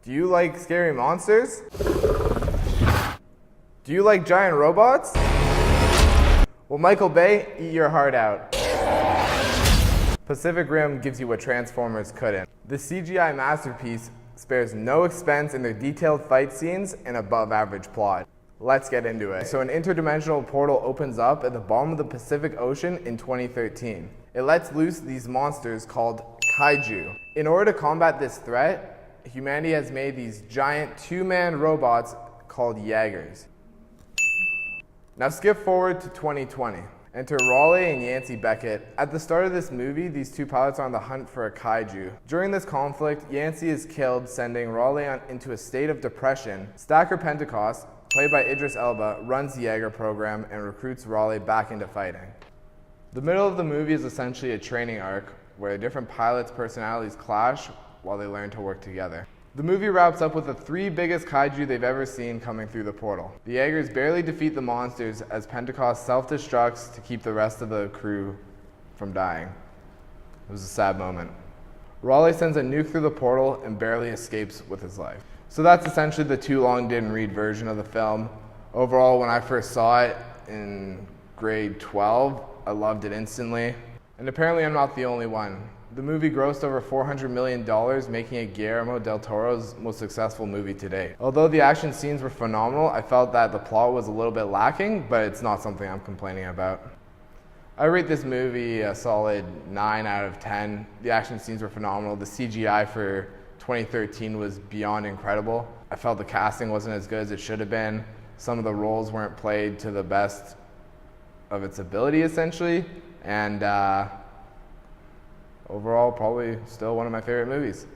Do you like scary monsters? Do you like giant robots? Well, Michael Bay, eat your heart out. Pacific Rim gives you what Transformers couldn't. The CGI masterpiece spares no expense in their detailed fight scenes and above-average plot. Let's get into it. So an interdimensional portal opens up at the bottom of the Pacific Ocean in 2013. It lets loose these monsters called kaiju. In order to combat this threat, humanity has made these giant two-man robots called Jaegers. Now skip forward to 2020. Enter Raleigh and Yancey Beckett. At the start of this movie, these two pilots are on the hunt for a kaiju. During this conflict, Yancey is killed, sending Raleigh into a state of depression. Stacker Pentecost, played by Idris Elba, runs the Jaeger program and recruits Raleigh back into fighting. The middle of the movie is essentially a training arc where different pilots' personalities clash while they learn to work together. The movie wraps up with the three biggest kaiju they've ever seen coming through the portal. The Jaegers barely defeat the monsters as Pentecost self-destructs to keep the rest of the crew from dying. It was a sad moment. Raleigh sends a nuke through the portal and barely escapes with his life. So that's essentially the too long didn't read version of the film. Overall, when I first saw it in grade 12, I loved it instantly. And apparently I'm not the only one. The movie grossed over $400 million, making it Guillermo del Toro's most successful movie to date. Although the action scenes were phenomenal, I felt that the plot was a little bit lacking, but it's not something I'm complaining about. I rate this movie a solid 9 out of 10. The action scenes were phenomenal. The CGI for 2013 was beyond incredible. I felt the casting wasn't as good as it should have been. Some of the roles weren't played to the best of its ability, essentially. And overall, probably still one of my favorite movies.